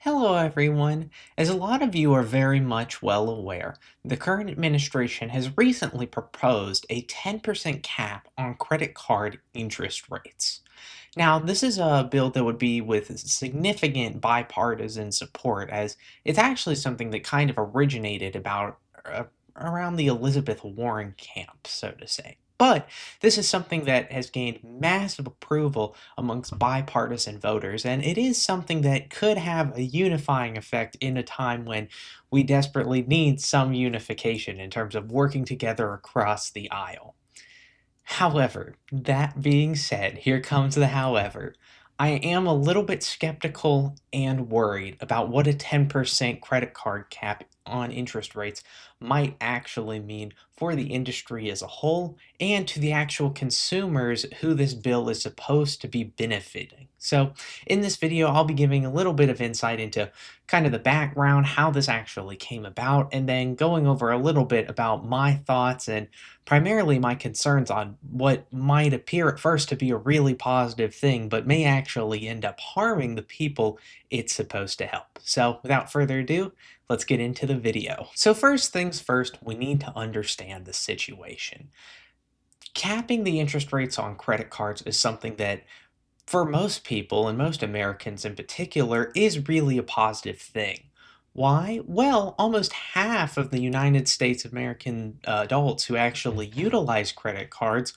Hello, everyone. As a lot of you are very much well aware, the current administration has recently proposed a 10% cap on credit card interest rates. Now, this is a bill that would be with significant bipartisan support, as it's actually something that kind of originated around the Elizabeth Warren camp, so to say. But this is something that has gained massive approval amongst bipartisan voters, and it is something that could have a unifying effect in a time when we desperately need some unification in terms of working together across the aisle. However, that being said, here comes the however. I am a little bit skeptical and worried about what a 10% credit card cap on interest rates might actually mean for the industry as a whole and to the actual consumers who this bill is supposed to be benefiting. So, in this video, I'll be giving a little bit of insight into kind of the background, how this actually came about, and then going over a little bit about my thoughts and primarily my concerns on what might appear at first to be a really positive thing, but may actually end up harming the people it's supposed to help. So, without further ado, let's get into the video. So, first things first, we need to understand the situation. Capping the interest rates on credit cards is something that for most people, and most Americans in particular, is really a positive thing. Why? Well, almost half of the United States American adults who actually utilize credit cards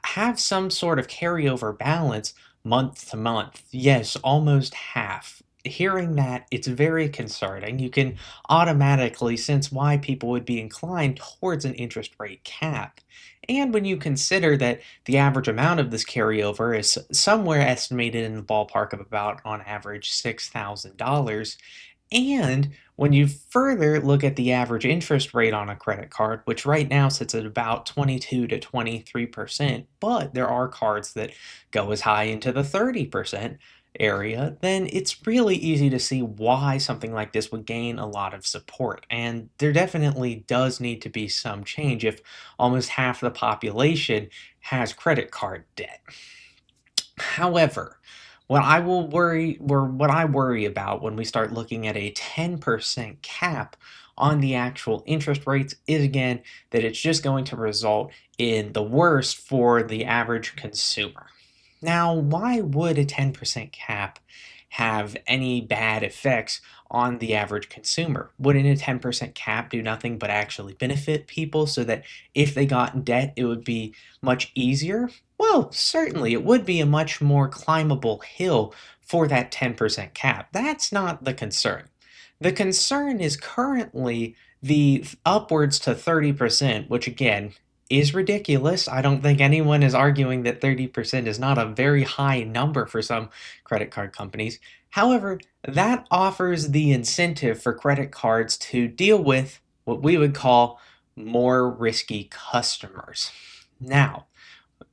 have some sort of carryover balance month to month. Yes, almost half. Hearing that, it's very concerning. You can automatically sense why people would be inclined towards an interest rate cap. And when you consider that the average amount of this carryover is somewhere estimated in the ballpark of about, on average, $6,000, and when you further look at the average interest rate on a credit card, which right now sits at about 22 to 23%, but there are cards that go as high into the 30% area, then it's really easy to see why something like this would gain a lot of support. And there definitely does need to be some change if almost half the population has credit card debt. However, what I worry about when we start looking at a 10% cap on the actual interest rates is again that it's just going to result in the worst for the average consumer. Now, why would a 10% cap have any bad effects on the average consumer? Wouldn't a 10% cap do nothing but actually benefit people so that if they got in debt, it would be much easier? Well, certainly, it would be a much more climbable hill for that 10% cap. That's not the concern. The concern is currently the upwards to 30%, which again is ridiculous. I don't think anyone is arguing that 30% is not a very high number for some credit card companies. However, that offers the incentive for credit cards to deal with what we would call more risky customers. Now,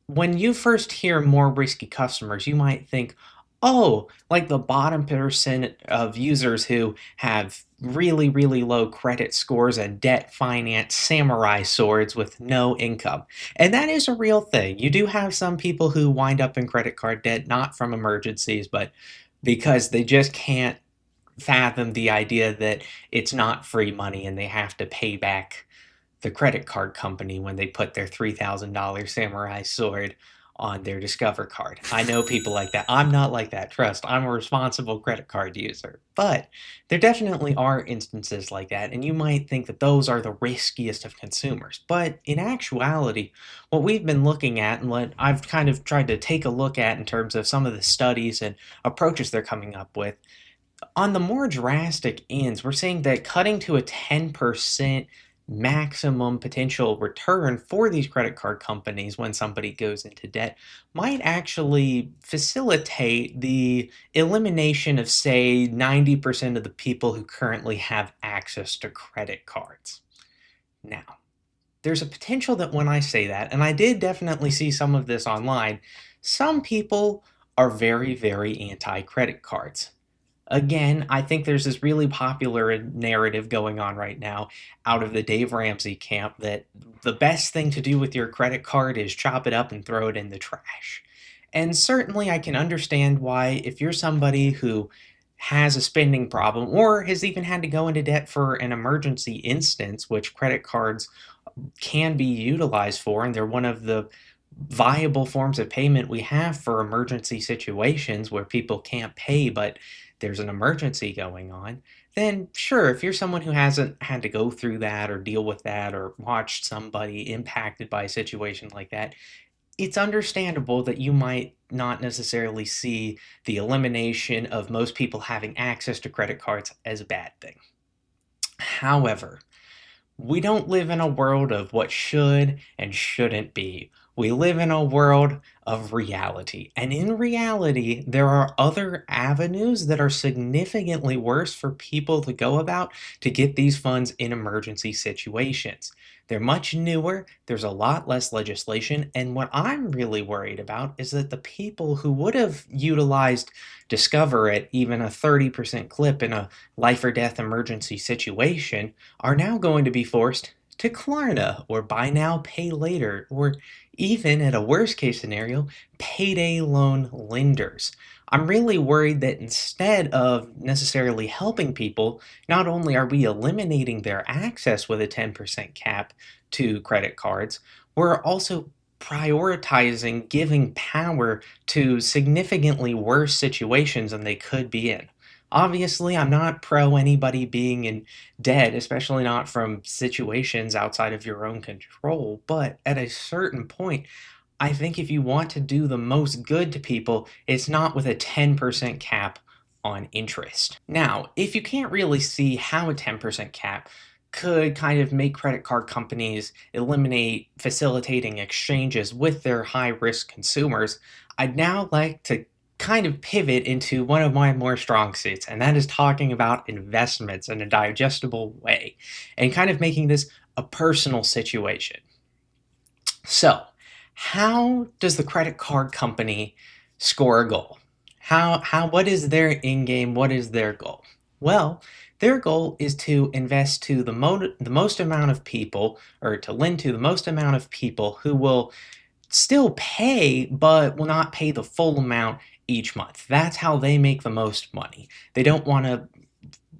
when you first hear more risky customers, you might think, oh, like the bottom percent of users who have really, really low credit scores and debt finance samurai swords with no income. And that is a real thing. You do have some people who wind up in credit card debt, not from emergencies, but because they just can't fathom the idea that it's not free money and they have to pay back the credit card company when they put their $3,000 samurai sword on their Discover card. I know people like that. I'm not like that. Trust, I'm a responsible credit card user. But there definitely are instances like that, and you might think that those are the riskiest of consumers. But in actuality, what we've been looking at and what I've kind of tried to take a look at in terms of some of the studies and approaches they're coming up with, on the more drastic ends, we're seeing that cutting to a 10% maximum potential return for these credit card companies when somebody goes into debt might actually facilitate the elimination of, say, 90% of the people who currently have access to credit cards. Now, there's a potential that when I say that, and I did definitely see some of this online, some people are very, very anti credit cards. Again, I think there's this really popular narrative going on right now out of the Dave Ramsey camp that the best thing to do with your credit card is chop it up and throw it in the trash. And certainly I can understand why, if you're somebody who has a spending problem or has even had to go into debt for an emergency instance, which credit cards can be utilized for, and they're one of the viable forms of payment we have for emergency situations where people can't pay, but there's an emergency going on, then sure, if you're someone who hasn't had to go through that or deal with that or watched somebody impacted by a situation like that, it's understandable that you might not necessarily see the elimination of most people having access to credit cards as a bad thing. However, we don't live in a world of what should and shouldn't be. We live in a world of reality. And in reality, there are other avenues that are significantly worse for people to go about to get these funds in emergency situations. They're much newer, there's a lot less legislation, and what I'm really worried about is that the people who would have utilized Discover at even a 30% clip in a life or death emergency situation are now going to be forced to Klarna or buy now, pay later, or even at a worst case scenario, payday loan lenders. I'm really worried that instead of necessarily helping people, not only are we eliminating their access with a 10% cap to credit cards, we're also prioritizing giving power to significantly worse situations than they could be in. Obviously, I'm not pro anybody being in dead, especially not from situations outside of your own control. But at a certain point, I think if you want to do the most good to people, it's not with a 10% cap on interest. Now, if you can't really see how a 10% cap could kind of make credit card companies eliminate facilitating exchanges with their high risk consumers, I'd now like to kind of pivot into one of my more strong suits, and that is talking about investments in a digestible way and kind of making this a personal situation. So, how does the credit card company score a goal? What is their in game? What is their goal? Well, their goal is to invest to the most amount of people, or to lend to the most amount of people who will still pay, but will not pay the full amount each month. That's how they make the most money. They don't want to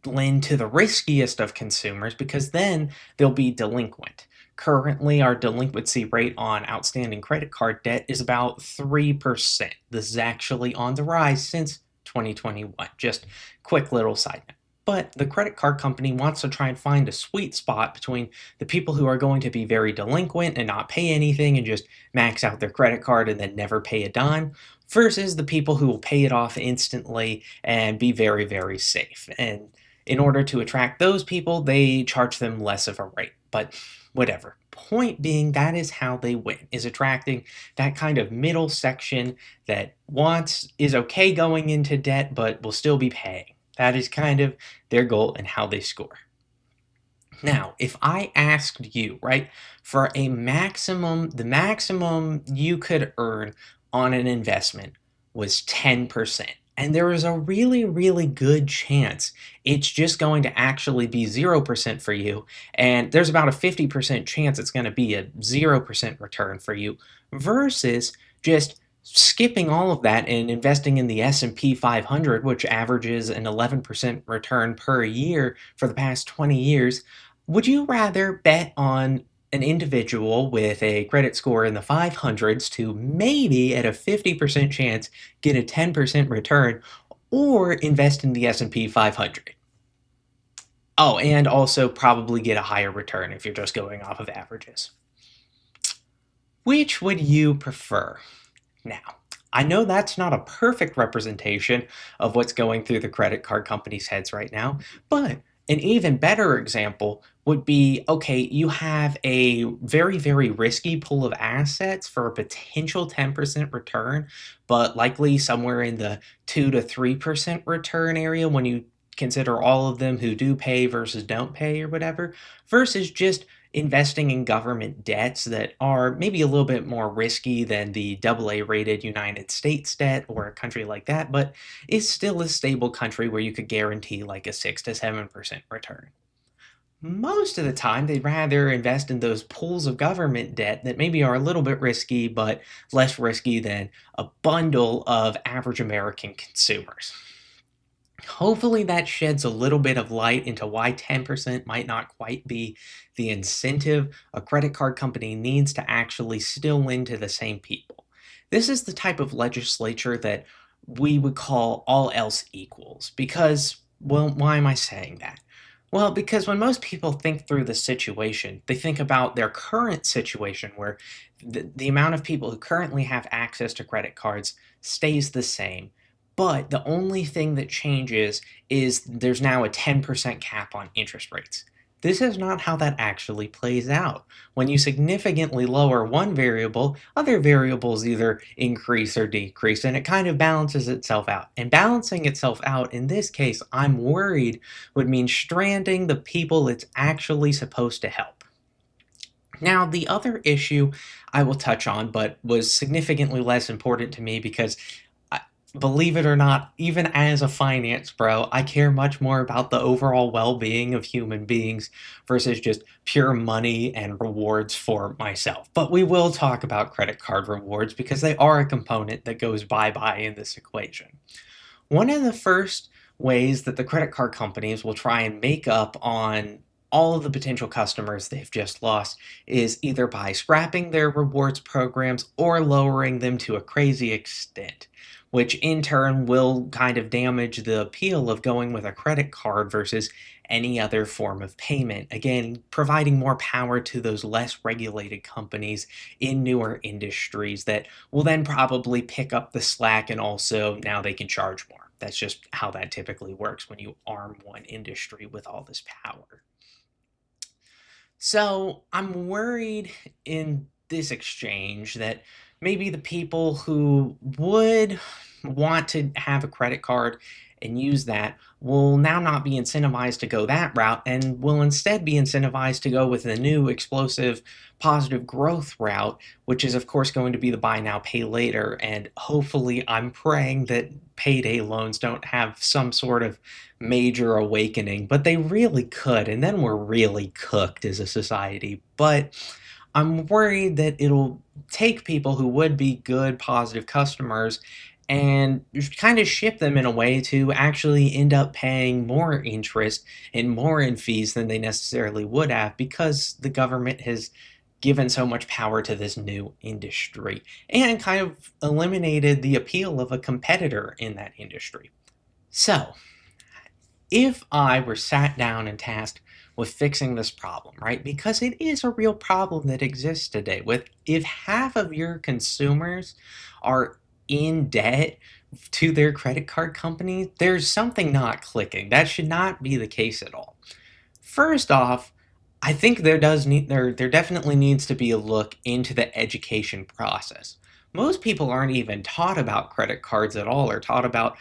lend to the riskiest of consumers because then they'll be delinquent. Currently, our delinquency rate on outstanding credit card debt is about 3%. This is actually on the rise since 2021. Just quick little side note. But the credit card company wants to try and find a sweet spot between the people who are going to be very delinquent and not pay anything and just max out their credit card and then never pay a dime, versus the people who will pay it off instantly and be very, very safe. And in order to attract those people, they charge them less of a rate. But whatever. Point being, that is how they win, is attracting that kind of middle section that is okay going into debt, but will still be paying. That is kind of their goal and how they score. Now, if I asked you, right, for the maximum you could earn on an investment was 10%. And there is a really, really good chance it's just going to actually be 0% for you. And there's about a 50% chance it's going to be a 0% return for you versus just skipping all of that and investing in the S&P 500, which averages an 11% return per year for the past 20 years. Would you rather bet on an individual with a credit score in the 500s to maybe at a 50% chance get a 10% return or invest in the S&P 500? Oh, and also probably get a higher return if you're just going off of averages. Which would you prefer? Now, I know that's not a perfect representation of what's going through the credit card companies' heads right now, but an even better example would be okay, you have a very, very risky pool of assets for a potential 10% return, but likely somewhere in the 2 to 3% return area when you consider all of them who do pay versus don't pay or whatever, versus just investing in government debts that are maybe a little bit more risky than the AA rated United States debt or a country like that, but is still a stable country where you could guarantee like a 6 to 7% return. Most of the time, they'd rather invest in those pools of government debt that maybe are a little bit risky, but less risky than a bundle of average American consumers. Hopefully, that sheds a little bit of light into why 10% might not quite be the incentive a credit card company needs to actually still lend to the same people. This is the type of legislature that we would call all else equals. Because, well, why am I saying that? Well, because when most people think through the situation, they think about their current situation where the amount of people who currently have access to credit cards stays the same, but the only thing that changes is there's now a 10% cap on interest rates. This is not how that actually plays out. When you significantly lower one variable, other variables either increase or decrease, and it kind of balances itself out. And balancing itself out, in this case, I'm worried, would mean stranding the people it's actually supposed to help. Now, the other issue I will touch on, but was significantly less important to me because believe it or not, even as a finance bro, I care much more about the overall well being of human beings versus just pure money and rewards for myself. But we will talk about credit card rewards because they are a component that goes bye bye in this equation. One of the first ways that the credit card companies will try and make up on all of the potential customers they've just lost is either by scrapping their rewards programs or lowering them to a crazy extent, which in turn will kind of damage the appeal of going with a credit card versus any other form of payment. Again, providing more power to those less regulated companies in newer industries that will then probably pick up the slack, and also now they can charge more. That's just how that typically works when you arm one industry with all this power. So I'm worried in this exchange that maybe the people who would want to have a credit card and use that will now not be incentivized to go that route and will instead be incentivized to go with the new explosive positive growth route, which is, of course, going to be the buy now, pay later. And hopefully, I'm praying that payday loans don't have some sort of major awakening, but they really could, and then we're really cooked as a society. But I'm worried that it'll take people who would be good, positive customers and kind of ship them in a way to actually end up paying more interest and more in fees than they necessarily would have because the government has given so much power to this new industry and kind of eliminated the appeal of a competitor in that industry. So, if I were sat down and tasked with fixing this problem, right? Because it is a real problem that exists today. With if half of your consumers are in debt to their credit card company, there's something not clicking. That should not be the case at all. First off, I think there definitely needs to be a look into the education process. Most people aren't even taught about credit cards at all or taught about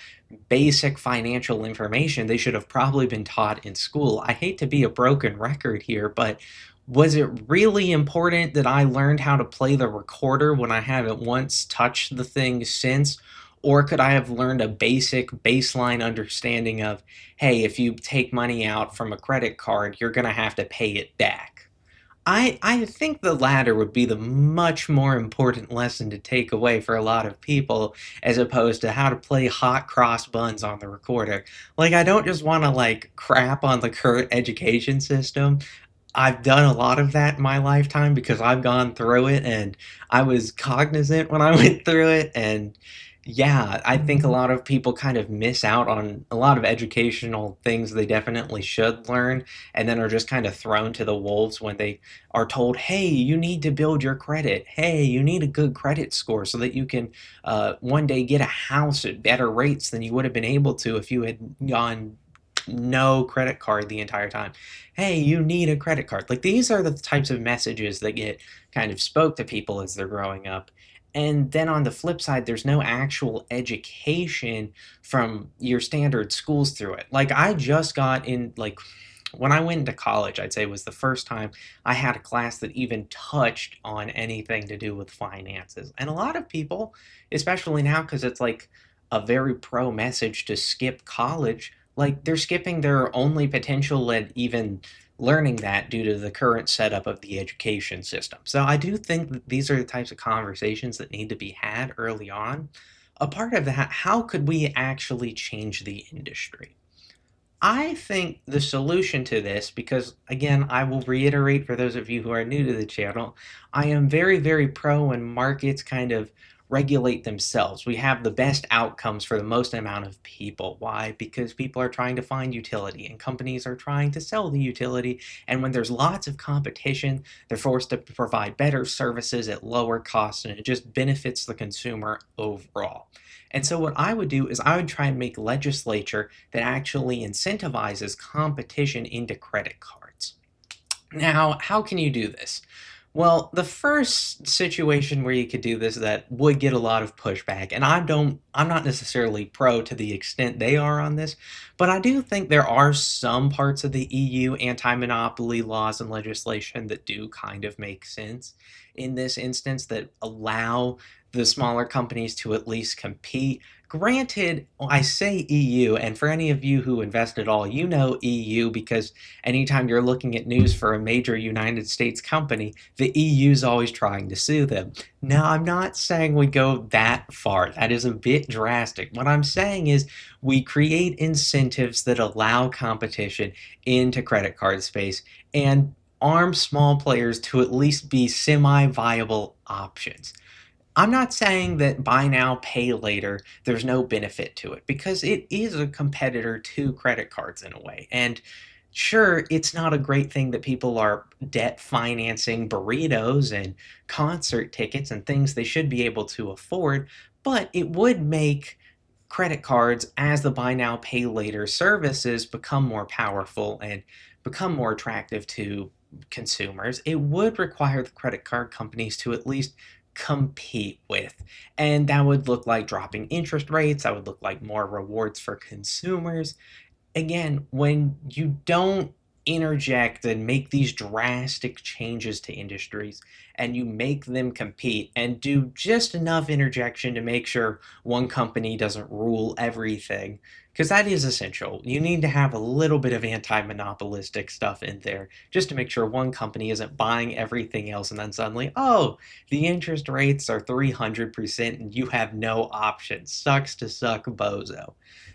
basic financial information they should have probably been taught in school. I hate to be a broken record here, but was it really important that I learned how to play the recorder when I haven't once touched the thing since? Or could I have learned a basic baseline understanding of, hey, if you take money out from a credit card, you're going to have to pay it back? I think the latter would be the much more important lesson to take away for a lot of people as opposed to how to play hot cross buns on the recorder. Like, I don't just want to like crap on the current education system. I've done a lot of that in my lifetime because I've gone through it and I was cognizant when I went through it. And yeah, I think a lot of people kind of miss out on a lot of educational things they definitely should learn and then are just kind of thrown to the wolves when they are told, hey, you need to build your credit. Hey, you need a good credit score so that you can one day get a house at better rates than you would have been able to if you had gone no credit card the entire time. Hey, you need a credit card. Like, these are the types of messages that get kind of spoke to people as they're growing up. And then on the flip side, there's no actual education from your standard schools through it. Like, I just got in, like, when I went into college, I'd say was the first time I had a class that even touched on anything to do with finances. And a lot of people, especially now, because it's like a very pro message to skip college, like they're skipping their only potential at even learning that due to the current setup of the education system. So I do think that these are the types of conversations that need to be had early on. a part of that, how could we actually change the industry? I think the solution to this, because again, I will reiterate for those of you who are new to the channel, I am very, very pro when markets kind of regulate themselves. We have the best outcomes for the most amount of people. Why? Because people are trying to find utility and companies are trying to sell the utility. And when there's lots of competition, they're forced to provide better services at lower costs, and it just benefits the consumer overall. And so, what I would do is I would try and make legislature that actually incentivizes competition into credit cards. Now, how can you do this? Well, the first situation where you could do this that would get a lot of pushback, and I'm not necessarily pro to the extent they are on this, but I do think there are some parts of the EU anti-monopoly laws and legislation that do kind of make sense in this instance that allow the smaller companies to at least compete. Granted, I say EU, and for any of you who invest at all, you know EU because anytime you're looking at news for a major United States company, the EU is always trying to sue them. Now, I'm not saying we go that far. That is a bit drastic. What I'm saying is we create incentives that allow competition into credit card space and arm small players to at least be semi-viable options. I'm not saying that buy now, pay later, there's no benefit to it because it is a competitor to credit cards in a way. And sure, it's not a great thing that people are debt financing burritos and concert tickets and things they should be able to afford, but it would make credit cards as the buy now, pay later services become more powerful and become more attractive to consumers. It would require the credit card companies to at least compete with. And that would look like dropping interest rates, that would look like more rewards for consumers. Again, when you don't interject and make these drastic changes to industries and you make them compete and do just enough interjection to make sure one company doesn't rule everything, because that is essential. You need to have a little bit of anti-monopolistic stuff in there just to make sure one company isn't buying everything else and then suddenly, oh, the interest rates are 300% and you have no options. Sucks to suck, bozo.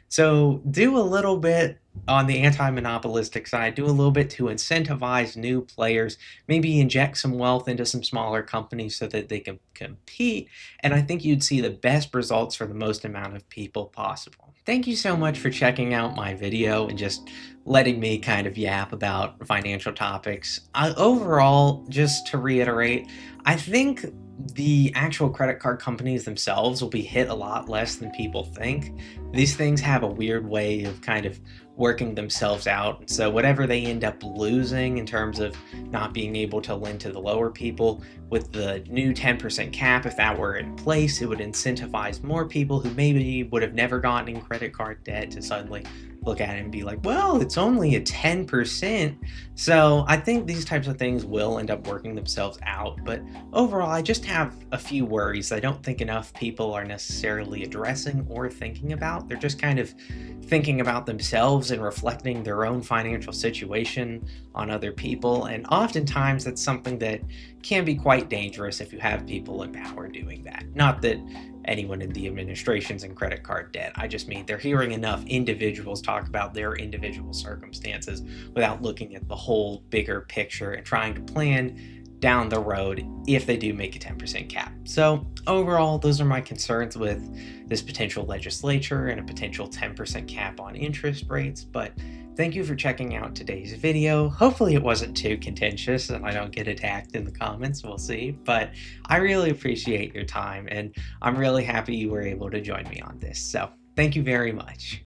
So do a little bit on the anti-monopolistic side, do a little bit to incentivize new players, maybe inject some wealth into some smaller companies so that they can compete, and I think you'd see the best results for the most amount of people possible. Thank you so much for checking out my video and just letting me kind of yap about financial topics. Overall, just to reiterate, I think the actual credit card companies themselves will be hit a lot less than people think. These things have a weird way of kind of working themselves out. So whatever they end up losing in terms of not being able to lend to the lower people, with the new 10% cap, if that were in place, it would incentivize more people who maybe would have never gotten in credit card debt to suddenly look at it and be like, well, it's only a 10%. So I think these types of things will end up working themselves out. But overall, I just have a few worries I don't think enough people are necessarily addressing or thinking about. They're just kind of thinking about themselves and reflecting their own financial situation on other people. And oftentimes that's something that can be quite dangerous if you have people in power doing that. Not that anyone in the administration's in credit card debt. I just mean they're hearing enough individuals talk about their individual circumstances without looking at the whole bigger picture and trying to plan down the road if they do make a 10% cap. So overall, those are my concerns with this potential legislature and a potential 10% cap on interest rates. But thank you for checking out today's video. Hopefully it wasn't too contentious and I don't get attacked in the comments. We'll see. But I really appreciate your time and I'm really happy you were able to join me on this. So thank you very much.